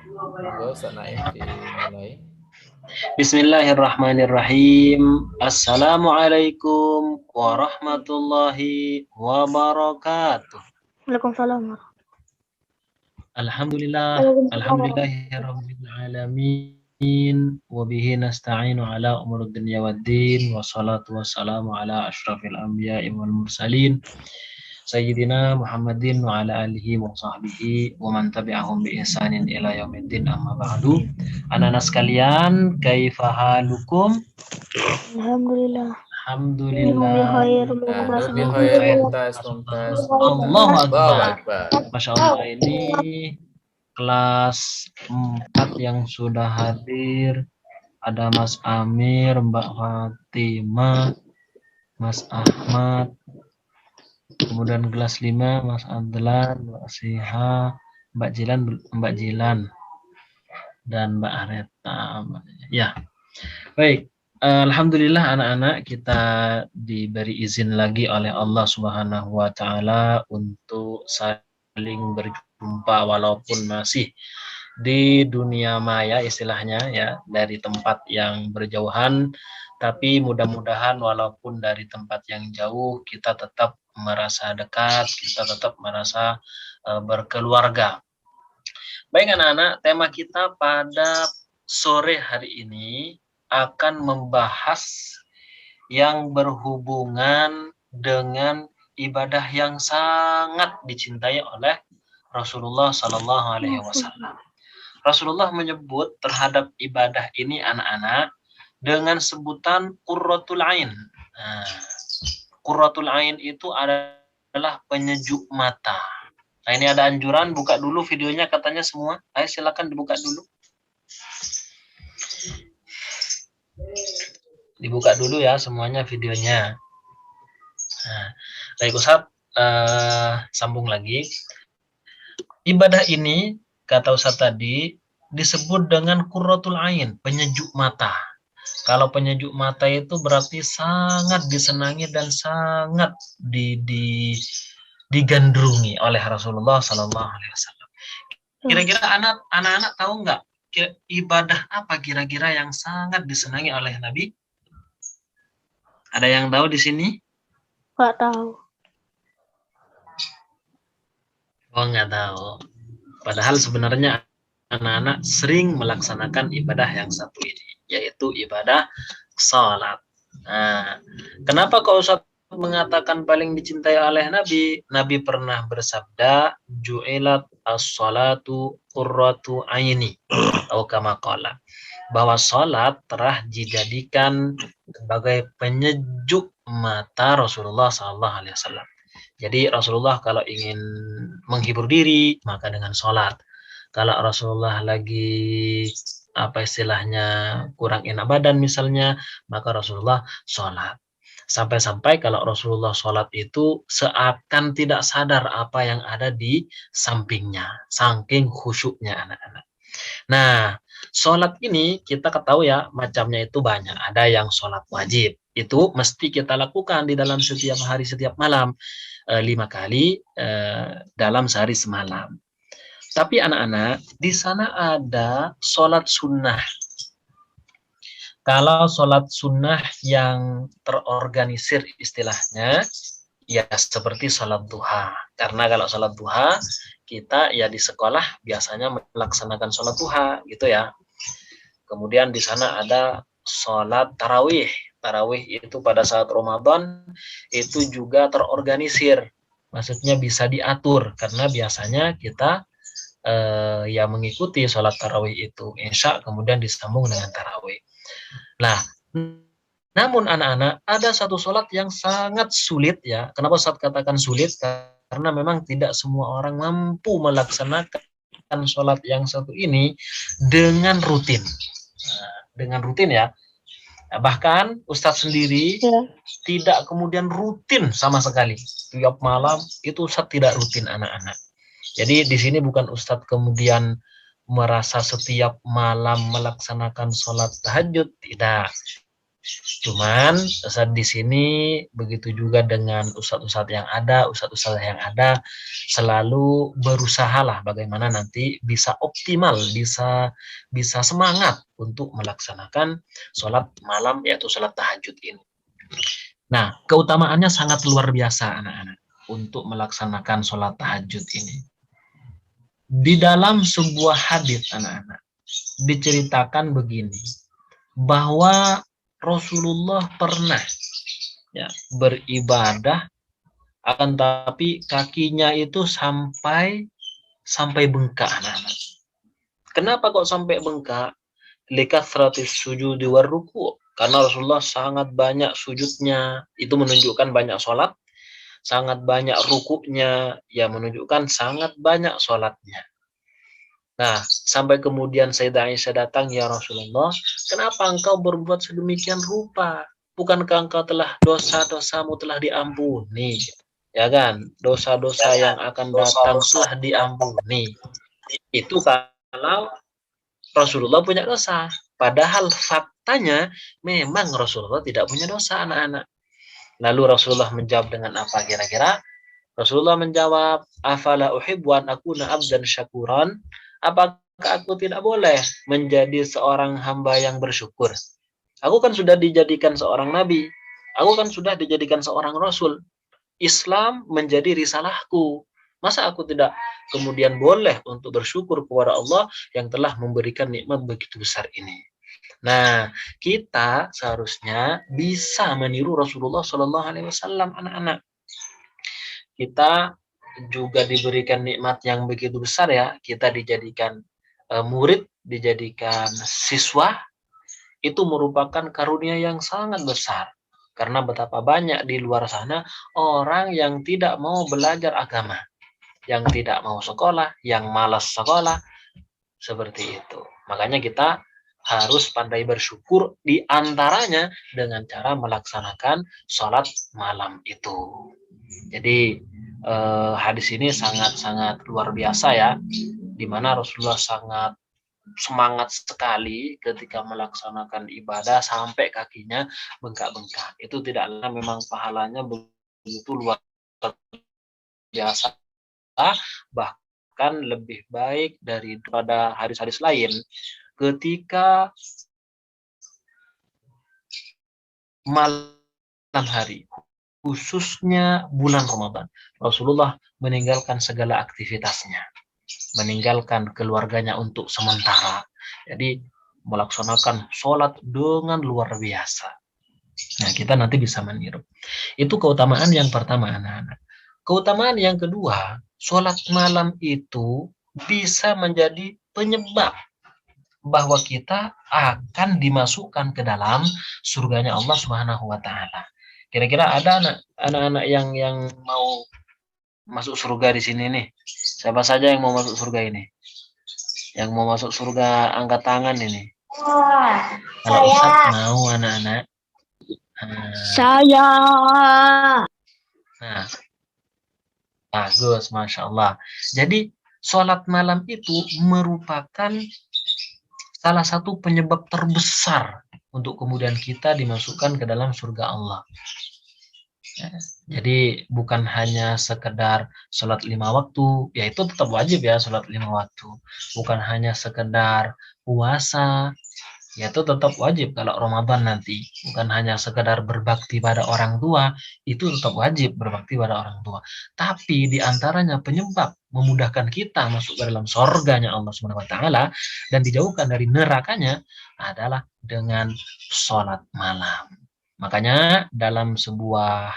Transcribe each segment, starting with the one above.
Monggo Ustaz Naim dimulai. Bismillahirrahmanirrahim. Assalamualaikum warahmatullahi wabarakatuh. Waalaikumsalam. Alhamdulillah, alhamdulillahirabbil alamin wa bihi nasta'inu ala umurid dunya waddin wassalatu wassalamu ala asyrafil anbiya'i wal mursalin Sayyidina Muhammadin wa ala alihi wa sahbihi wa man tabi'ahum bi ihsanin ila yaumiddin amma ba'du. Anak-anak sekalian, kaifa halukum? Alhamdulillah. Alhamdulillah. Lebih khair mumtaz. Allahu Akbar. Masya Allah, ini kelas 4 yang sudah hadir. Ada Mas Amir, Mbak Fatimah, Mas Ahmad, kemudian kelas 5 Mas Adlan, Mbak Siha, Mbak Jilan, dan Mbak Areta. Ya, baik. Alhamdulillah anak-anak, kita diberi izin lagi oleh Allah Subhanahu wa Ta'ala untuk saling berjumpa walaupun masih di dunia maya istilahnya ya, dari tempat yang berjauhan, tapi mudah-mudahan walaupun dari tempat yang jauh kita tetap merasa dekat, kita tetap merasa berkeluarga. Baik anak-anak, tema kita pada sore hari ini akan membahas yang berhubungan dengan ibadah yang sangat dicintai oleh Rasulullah Sallallahu Alaihi Wasallam. Rasulullah menyebut terhadap ibadah ini anak-anak dengan sebutan qurratul ain. Nah, qurratul ain itu adalah penyejuk mata. Nah, ini ada anjuran buka dulu videonya katanya semua. Ayo silakan dibuka dulu. Dibuka dulu ya semuanya videonya. Nah, baik Ustaz, sambung lagi. Ibadah ini kata Ustaz tadi disebut dengan qurratul ain, penyejuk mata. Kalau penyejuk mata itu berarti sangat disenangi dan sangat digandrungi oleh Rasulullah Sallallahu Alaihi Wasallam. Kira-kira anak-anak tahu nggak ibadah apa kira-kira yang sangat disenangi oleh Nabi? Ada yang tahu di sini? Nggak tahu. Oh, nggak tahu. Padahal sebenarnya anak-anak sering melaksanakan ibadah yang satu ini, yaitu ibadah salat. Nah, kenapa kau Ustaz mengatakan paling dicintai oleh Nabi? Nabi pernah bersabda, "Ju'ilat as-salatu qurratu aini," atau kama qala, bahwa salat telah dijadikan sebagai penyejuk mata Rasulullah Sallallahu Alaihi Wasallam. Jadi Rasulullah kalau ingin menghibur diri maka dengan salat. Kalau Rasulullah lagi apa istilahnya kurang enak badan misalnya, maka Rasulullah salat. Sampai-sampai kalau Rasulullah sholat itu seakan tidak sadar apa yang ada di sampingnya, saking khusyuknya anak-anak. Nah, sholat ini kita ketahui ya macamnya itu banyak. Ada yang sholat wajib, itu mesti kita lakukan di dalam setiap hari, setiap malam, 5 kali dalam sehari semalam. Tapi anak-anak, di sana ada sholat sunnah. Kalau sholat sunnah yang terorganisir istilahnya, ya seperti sholat duha. Karena kalau sholat duha, kita ya di sekolah biasanya melaksanakan sholat duha gitu ya. Kemudian di sana ada sholat tarawih. Tarawih itu pada saat Ramadan itu juga terorganisir. Maksudnya bisa diatur karena biasanya kita ya mengikuti sholat tarawih itu. Isya kemudian disambung dengan tarawih. Nah, namun anak-anak ada satu sholat yang sangat sulit ya. Kenapa Ustaz katakan sulit? Karena memang tidak semua orang mampu melaksanakan sholat yang satu ini dengan rutin. Nah, dengan rutin ya. Nah, bahkan Ustaz sendiri tidak kemudian rutin sama sekali. Tiap malam itu Ustaz tidak rutin anak-anak. Jadi di sini bukan Ustaz kemudian merasa setiap malam melaksanakan sholat tahajud, tidak. Cuman di sini begitu juga dengan ustadz-ustadz yang ada, ustadz-ustadz yang ada selalu berusahalah bagaimana nanti bisa optimal, bisa semangat untuk melaksanakan sholat malam yaitu sholat tahajud ini. Nah, keutamaannya sangat luar biasa anak-anak untuk melaksanakan sholat tahajud ini. Di dalam sebuah hadis anak-anak diceritakan begini, bahwa Rasulullah pernah ya, beribadah, akan tapi kakinya itu sampai bengkak anak-anak. Kenapa kok sampai bengkak? Likathratis sujudi war ruku'. Karena Rasulullah sangat banyak sujudnya, itu menunjukkan banyak sholat, sangat banyak rukuknya, ya menunjukkan sangat banyak sholatnya. Nah, sampai kemudian Sayyidah Aisyah datang, ya Rasulullah, kenapa engkau berbuat sedemikian rupa? Bukankah engkau telah dosa-dosamu telah diampuni? Ya kan? Dosa-dosa yang akan datang telah diampuni. Itu kalau Rasulullah punya dosa. Padahal faktanya memang Rasulullah tidak punya dosa anak-anak. Lalu Rasulullah menjawab dengan apa kira-kira? Rasulullah menjawab, afala uhibbu an akuna abdan syakuran? Apakah aku tidak boleh menjadi seorang hamba yang bersyukur? Aku kan sudah dijadikan seorang nabi. Aku kan sudah dijadikan seorang rasul. Islam menjadi risalahku. Masa aku tidak kemudian boleh untuk bersyukur kepada Allah yang telah memberikan nikmat begitu besar ini? Nah, kita seharusnya bisa meniru Rasulullah Shallallahu Alaihi Wasallam, anak-anak. Kita juga diberikan nikmat yang begitu besar ya, kita dijadikan murid, dijadikan siswa, itu merupakan karunia yang sangat besar. Karena betapa banyak di luar sana orang yang tidak mau belajar agama, yang tidak mau sekolah, yang malas sekolah, seperti itu. Makanya kita harus pandai bersyukur, di antaranya dengan cara melaksanakan sholat malam itu. Jadi hadis ini sangat-sangat luar biasa ya, di mana Rasulullah sangat semangat sekali ketika melaksanakan ibadah sampai kakinya bengkak-bengkak. Itu tidaklah memang pahalanya begitu luar biasa, bahkan lebih baik daripada hadis-hadis lain ketika malam hari, khususnya bulan Ramadan. Rasulullah meninggalkan segala aktivitasnya, meninggalkan keluarganya untuk sementara. Jadi melaksanakan sholat dengan luar biasa. Nah, kita nanti bisa meniru. Itu keutamaan yang pertama, anak-anak. Keutamaan yang kedua, sholat malam itu bisa menjadi penyebab bahwa kita akan dimasukkan ke dalam surganya Allah Subhanahu wa taala. Kira-kira ada anak-anak yang mau masuk surga di sini nih? Siapa saja yang mau masuk surga ini? Yang mau masuk surga angkat tangan ini. Kalau Ustaz mau anak-anak. Saya. Nah, bagus, Masya Allah. Jadi sholat malam itu merupakan salah satu penyebab terbesar untuk kemudian kita dimasukkan ke dalam surga Allah. Ya, jadi bukan hanya sekedar sholat 5 waktu, ya itu tetap wajib ya sholat 5 waktu. Bukan hanya sekedar puasa, ya itu tetap wajib kalau Ramadan nanti. Bukan hanya sekedar berbakti pada orang tua, itu tetap wajib berbakti pada orang tua. Tapi diantaranya penyebab memudahkan kita masuk ke dalam surganya Allah Subhanahu wa taala dan dijauhkan dari nerakanya adalah dengan sholat malam. Makanya dalam sebuah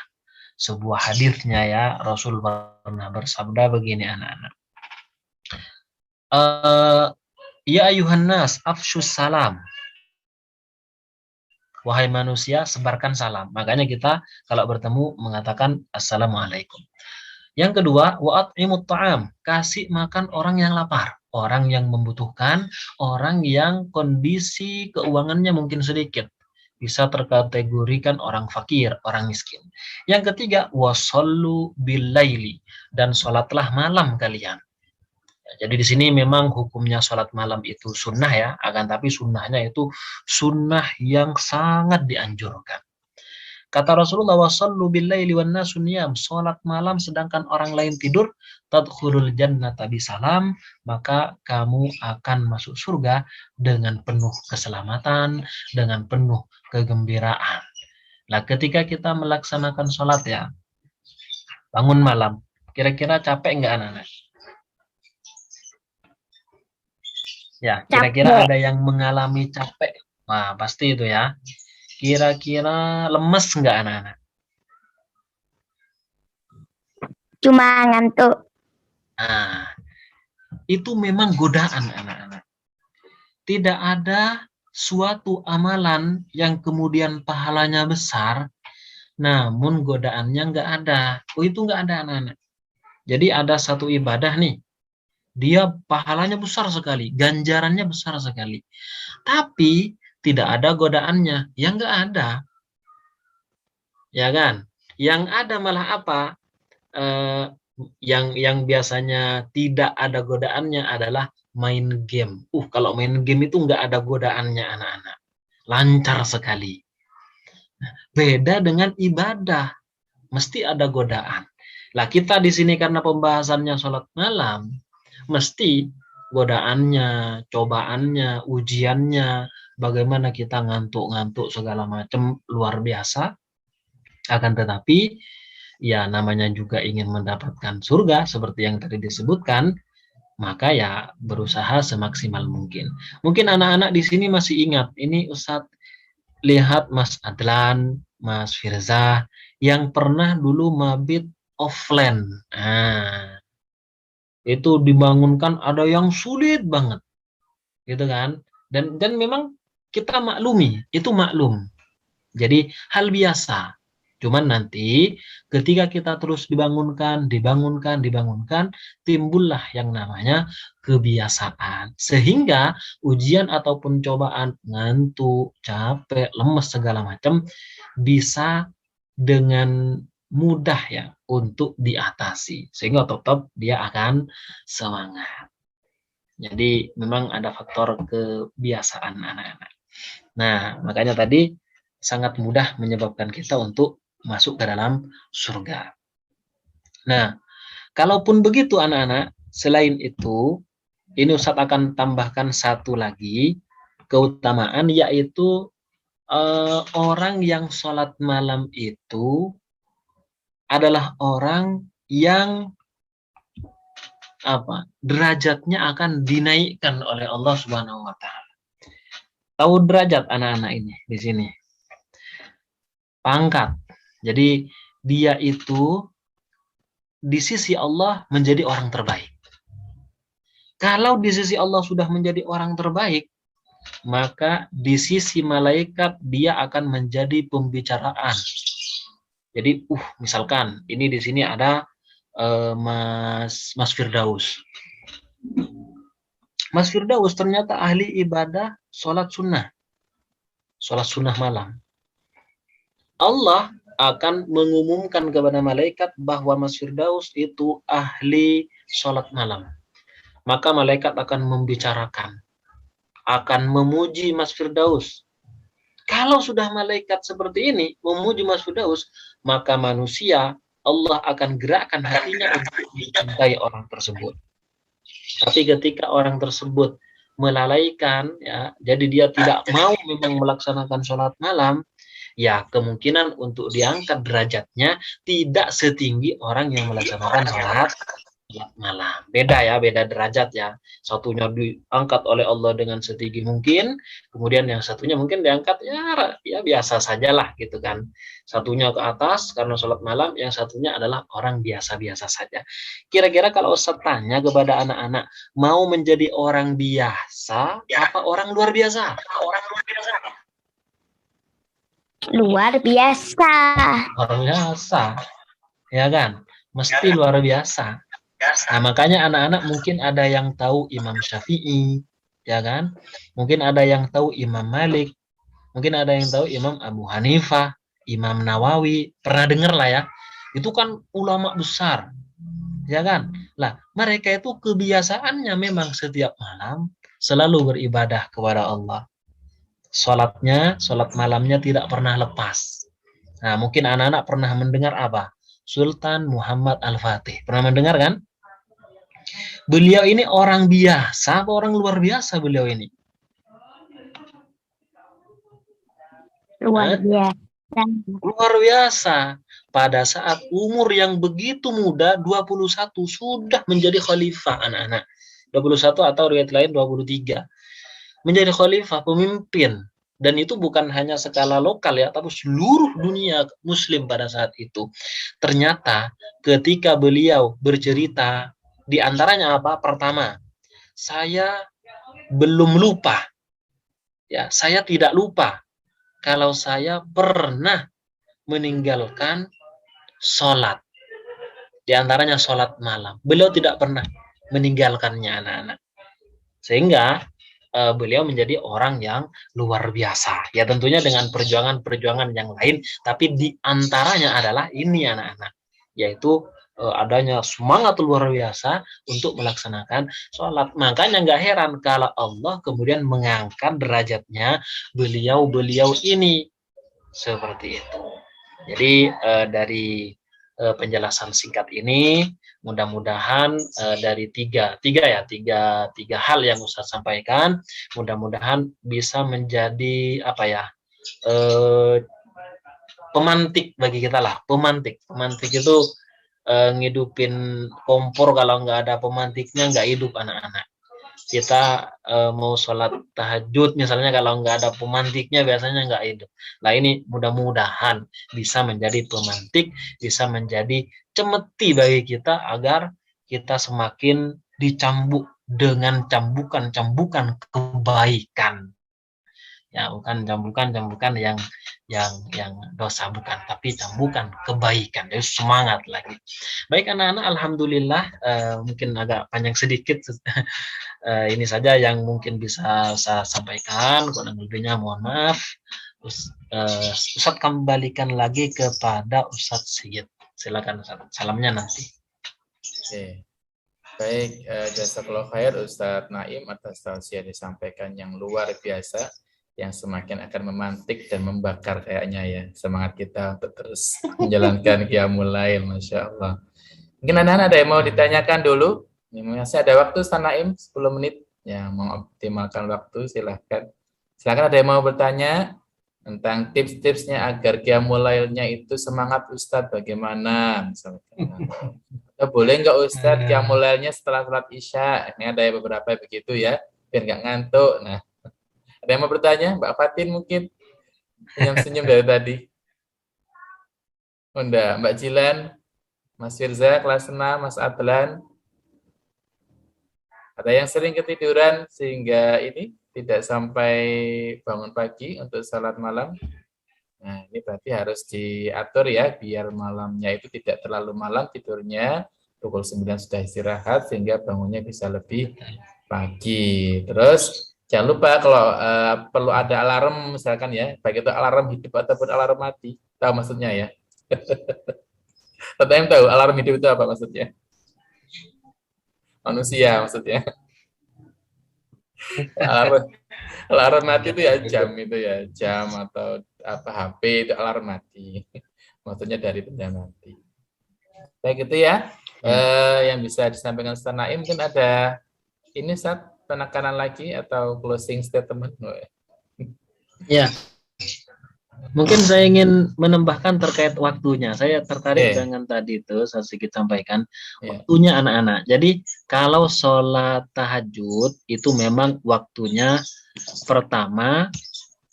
hadisnya ya, Rasul pernah bersabda begini, anak-anak. Ya ayuhan nas, afshus salam. Wahai manusia, sebarkan salam. Makanya kita kalau bertemu mengatakan assalamualaikum. Yang kedua, wa'at'imut ta'am, kasih makan orang yang lapar, orang yang membutuhkan, orang yang kondisi keuangannya mungkin sedikit. Bisa terkategorikan orang fakir, orang miskin. Yang ketiga, wasallu billaili, dan sholatlah malam kalian. Jadi di sini memang hukumnya sholat malam itu sunnah ya, akan tapi sunnahnya itu sunnah yang sangat dianjurkan. Kata Rasulullah, wasallu billaili wan nasu niyam, sholat malam sedangkan orang lain tidur, tadkhulul jannata bisalam, maka kamu akan masuk surga dengan penuh keselamatan, dengan penuh kegembiraan. Nah, ketika kita melaksanakan sholat ya, bangun malam, kira-kira capek nggak anak-anak? Ya, kira-kira ada yang mengalami capek? Wah, pasti itu ya. Kira-kira lemes nggak anak-anak? Cuma ngantuk. Nah, itu memang godaan anak-anak. Tidak ada suatu amalan yang kemudian pahalanya besar, namun godaannya nggak ada. Oh, itu nggak ada anak-anak. Jadi ada satu ibadah nih, dia pahalanya besar sekali, ganjarannya besar sekali. Tapi tidak ada godaannya, yang nggak ada. Ya kan? Yang ada malah apa? Yang biasanya tidak ada godaannya adalah main game. Kalau main game itu nggak ada godaannya anak-anak. Lancar sekali. Beda dengan ibadah. Mesti ada godaan. Lah kita di sini karena pembahasannya sholat malam, mesti godaannya, cobaannya, ujiannya, bagaimana kita ngantuk-ngantuk segala macam luar biasa. Akan tetapi ya namanya juga ingin mendapatkan surga seperti yang tadi disebutkan, maka ya berusaha semaksimal mungkin. Mungkin anak-anak di sini masih ingat, ini Ustadz lihat Mas Adlan, Mas Firza yang pernah dulu mabit offline. Nah, itu dibangunkan ada yang sulit banget. Gitu kan? Dan memang kita maklumi, itu maklum. Jadi hal biasa. Cuman nanti ketika kita terus dibangunkan, timbullah yang namanya kebiasaan. Sehingga ujian ataupun cobaan, ngantuk, capek, lemes segala macam bisa dengan mudah ya untuk diatasi. Sehingga tetap dia akan semangat. Jadi memang ada faktor kebiasaan anak-anak. Nah, makanya tadi sangat mudah menyebabkan kita untuk masuk ke dalam surga. Nah, kalaupun begitu anak-anak, selain itu, ini Ustadz akan tambahkan satu lagi keutamaan, yaitu orang yang sholat malam itu adalah orang yang derajatnya akan dinaikkan oleh Allah Subhanahu wa taala. Tahu derajat anak-anak ini di sini? Pangkat. Jadi dia itu di sisi Allah menjadi orang terbaik. Kalau di sisi Allah sudah menjadi orang terbaik, maka di sisi malaikat dia akan menjadi pembicaraan. Jadi, misalkan ini di sini ada Mas Firdaus. Mas Firdaus ternyata ahli ibadah sholat sunnah malam. Allah akan mengumumkan kepada malaikat bahwa Mas Firdaus itu ahli sholat malam. Maka malaikat akan membicarakan, akan memuji Mas Firdaus. Kalau sudah malaikat seperti ini memuji Mas Firdaus, maka manusia Allah akan gerakkan hatinya untuk mencintai orang tersebut. Tapi ketika orang tersebut melalaikan, ya, jadi dia tidak mau memang melaksanakan sholat malam, ya kemungkinan untuk diangkat derajatnya tidak setinggi orang yang melaksanakan sholat malam. Beda derajat ya. Satunya diangkat oleh Allah dengan setinggi mungkin, kemudian yang satunya mungkin diangkat ya biasa sajalah gitu kan. Satunya ke atas karena sholat malam, yang satunya adalah orang biasa-biasa saja. Kira-kira kalau Ustaz tanya kepada anak-anak, mau menjadi orang biasa apa orang luar biasa? Luar biasa. Luar biasa. Ya kan? Mesti luar biasa. Nah, makanya anak-anak mungkin ada yang tahu Imam Syafi'i, ya kan? Mungkin ada yang tahu Imam Malik, mungkin ada yang tahu Imam Abu Hanifah, Imam Nawawi. Pernah dengar lah ya? Itu kan ulama besar, ya kan? Lah, mereka itu kebiasaannya memang setiap malam selalu beribadah kepada Allah. Sholat malamnya tidak pernah lepas. Nah, mungkin anak-anak pernah mendengar apa? Sultan Muhammad Al-Fatih. Pernah mendengar kan? Beliau ini orang biasa apa orang luar biasa beliau ini? Luar biasa. Luar biasa. Pada saat umur yang begitu muda, 21, sudah menjadi khalifah anak-anak. 21 atau riwayat lain 23. Menjadi khalifah, pemimpin. Dan itu bukan hanya skala lokal ya, tapi seluruh dunia muslim pada saat itu. Ternyata ketika beliau bercerita, di antaranya apa? Pertama, saya belum lupa. Ya, saya tidak lupa kalau saya pernah meninggalkan sholat. Di antaranya sholat malam. Beliau tidak pernah meninggalkannya anak-anak. Sehingga beliau menjadi orang yang luar biasa. Ya tentunya dengan perjuangan-perjuangan yang lain. Tapi di antaranya adalah ini anak-anak. Yaitu adanya semangat luar biasa untuk melaksanakan sholat. Makanya nggak heran kalau Allah kemudian mengangkat derajatnya beliau-beliau ini. Seperti itu. Jadi dari penjelasan singkat ini mudah-mudahan dari tiga hal yang Ustaz sampaikan mudah-mudahan bisa menjadi apa ya pemantik bagi kita lah. Pemantik itu ngidupin kompor, kalau nggak ada pemantiknya nggak hidup anak-anak. Kita mau sholat tahajud misalnya, kalau nggak ada pemantiknya biasanya nggak hidup. Nah ini mudah-mudahan bisa menjadi pemantik, bisa menjadi cemeti bagi kita agar kita semakin dicambuk dengan cambukan kebaikan. Ya bukan cambukan yang dosa, bukan, tapi cambukan kebaikan. Jadi semangat lagi. Baik anak-anak, alhamdulillah mungkin agak panjang sedikit. Ini saja yang mungkin bisa saya sampaikan. Kurang lebihnya mohon maaf. Ustaz kembalikan lagi kepada Ustaz Syed. Silakan Ustaz. Salamnya nanti. Oke. Baik, jazakallahu khair Ustaz Naim atas tausiah disampaikan yang luar biasa, yang semakin akan memantik dan membakar kayaknya ya semangat kita untuk terus menjalankan qiyamul lail. Masya Allah. Mungkin anak-anak ada yang mau ditanyakan dulu? Masih ada waktu Ustaz Naim 10 menit ya, mau optimalkan waktu silahkan. Silahkan ada yang mau bertanya tentang tips-tipsnya agar qiyamul lailnya itu semangat Ustadz bagaimana misalnya. Boleh nggak Ustadz qiyamul lailnya setelah sholat Isya? Ini ada beberapa begitu ya, biar nggak ngantuk. Nah, ada yang mau bertanya? Mbak Fatin mungkin senyum-senyum dari tadi. Oh, enggak. Mbak Jilan, Mas Firza, kelas 6, Mas Adlan. Ada yang sering ketiduran sehingga ini tidak sampai bangun pagi untuk salat malam. Nah, ini berarti harus diatur ya, biar malamnya itu tidak terlalu malam tidurnya. Pukul 9 sudah istirahat sehingga bangunnya bisa lebih pagi. Terus jangan lupa kalau perlu ada alarm misalkan ya, baik itu alarm hidup ataupun alarm mati. Tahu maksudnya ya? Yang tahu alarm hidup itu apa maksudnya? Manusia maksudnya. Alarm mati itu ya jam atau apa HP itu alarm mati. Maksudnya dari benda mati. Baik itu ya. Yang bisa disampaikan Ustaz Naim, mungkin ada ini saat penekanan lagi atau closing statement. Ya. Mungkin saya ingin menambahkan terkait waktunya. Saya tertarik dengan tadi itu saya sedikit sampaikan waktunya anak-anak. Jadi kalau sholat tahajud itu memang waktunya pertama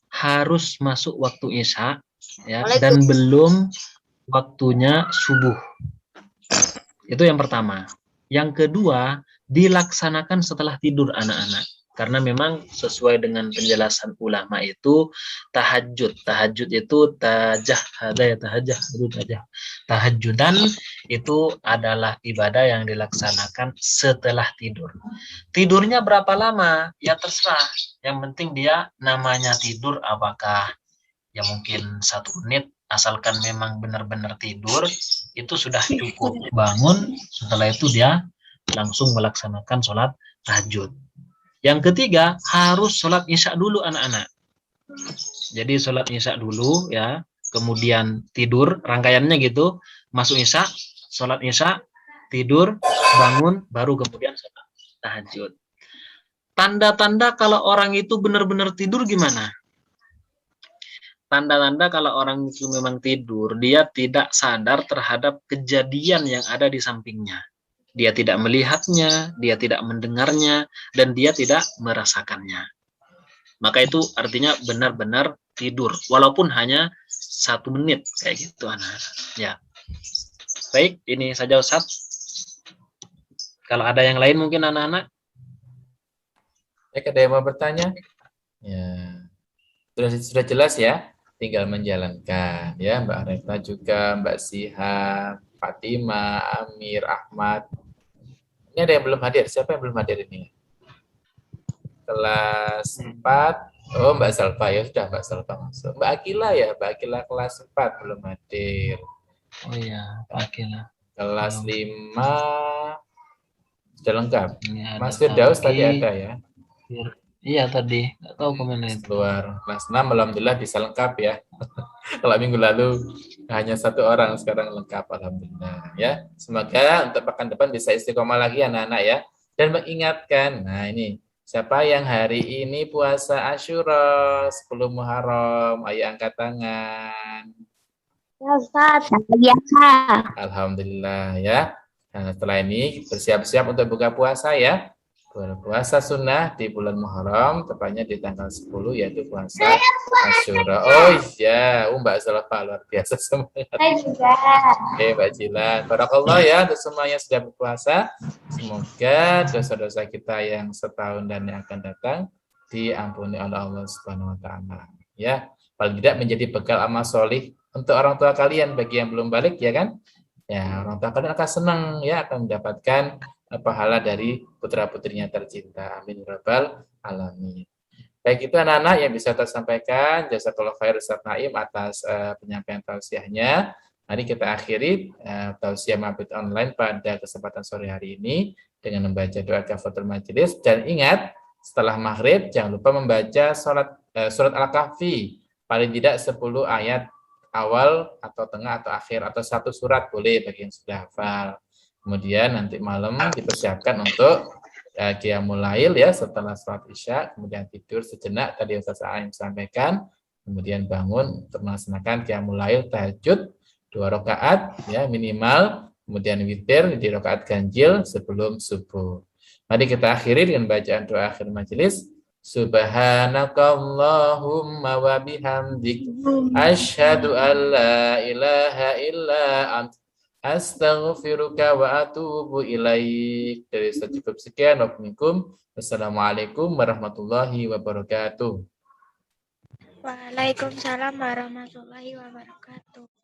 harus masuk waktu Isya ya, dan belum waktunya subuh. Itu yang pertama. Yang kedua, dilaksanakan setelah tidur anak-anak. Karena memang sesuai dengan penjelasan ulama itu tahajud itu tahajudan itu adalah ibadah yang dilaksanakan setelah tidur. Tidurnya berapa lama? Ya terserah. Yang penting dia namanya tidur, apakah ya mungkin 1 menit, asalkan memang benar-benar tidur itu sudah cukup. Bangun, setelah itu dia langsung melaksanakan sholat tahajud. Yang ketiga, harus sholat isya dulu anak-anak. Jadi sholat isya dulu ya, kemudian tidur, rangkaiannya gitu, masuk isya, sholat isya, tidur, bangun, baru kemudian sholat tahajud. Tanda-tanda kalau orang itu benar-benar tidur gimana? Tanda-tanda kalau orang itu memang tidur, dia tidak sadar terhadap kejadian yang ada di sampingnya. Dia tidak melihatnya, dia tidak mendengarnya, dan dia tidak merasakannya. Maka itu artinya benar-benar tidur, walaupun hanya 1 menit, kayak gitu anak. Ya, baik, ini saja Ustaz. Kalau ada yang lain mungkin anak-anak. Ada yang mau bertanya? Ya, sudah jelas ya. Tinggal menjalankan ya, Mbak Reta juga, Mbak Siha, Fatima, Amir, Ahmad. Ini ada yang belum hadir. Siapa yang belum hadir ini? Kelas 4. Oh, Mbak Salva ya sudah, Mbak Salva masuk. Mbak Akila ya, Mbak Akila kelas 4 belum hadir. Oh iya, Pak Akila. Kelas 5 sudah lengkap. Mas Ada Firdaus tadi Tauki. ada ya. Iya tadi, nggak tahu kemana itu. Keluar. Kelas 6 alhamdulillah bisa lengkap ya. Kalau minggu lalu hanya 1 orang, sekarang lengkap alhamdulillah ya. Semoga untuk pekan depan bisa istiqomah lagi anak-anak ya. Dan mengingatkan, nah ini siapa yang hari ini puasa Asyura 10 Muharram, ayo angkat tangan. Ya Ustaz, biasa. Alhamdulillah ya. Nah, setelah ini bersiap-siap untuk buka puasa ya. Berpuasa sunnah di bulan Muharram, tepatnya di tanggal 10 yaitu puasa Asyura. Oh iya, Mbak Zalfa luar biasa semuanya. Saya juga. Oke, Mbak Jilan. Barakallah ya untuk semuanya sudah berpuasa. Semoga dosa-dosa kita yang setahun dan yang akan datang diampuni oleh Allah Subhanahu wa taala. Ya, paling tidak menjadi bekal amal solih untuk orang tua kalian bagi yang belum balik ya kan? Ya, orang tua kalian akan senang ya akan mendapatkan pahala dari putra-putrinya tercinta. Amin rabbal alamin. Baik itu anak-anak yang bisa saya sampaikan. Jazakallahu khair Ustaz Naim atas penyampaian tausiahnya. Mari kita akhiri tausiah mabit online pada kesempatan sore hari ini dengan membaca doa kafaratul majelis, dan ingat setelah maghrib jangan lupa membaca surat Al-Kahfi paling tidak 10 ayat awal atau tengah atau akhir, atau 1 surat boleh bagi yang sudah hafal. Kemudian nanti malam dipersiapkan untuk qiyamul lail ya, setelah sholat isya, kemudian tidur sejenak tadi Ustaz Aim sampaikan, kemudian bangun untuk melaksanakan qiyamul lail tahajud 2 rakaat ya minimal, kemudian witir di rakaat ganjil sebelum subuh. Mari kita akhiri dengan bacaan doa akhir majelis. Subhanakallahumma wa bihamdik asyhadu an la ilaha illa ant astaghfiruka wa atubu ilaik. Dari saya cukup sekian. Wassalamualaikum warahmatullahi wabarakatuh. Waalaikumsalam warahmatullahi wabarakatuh.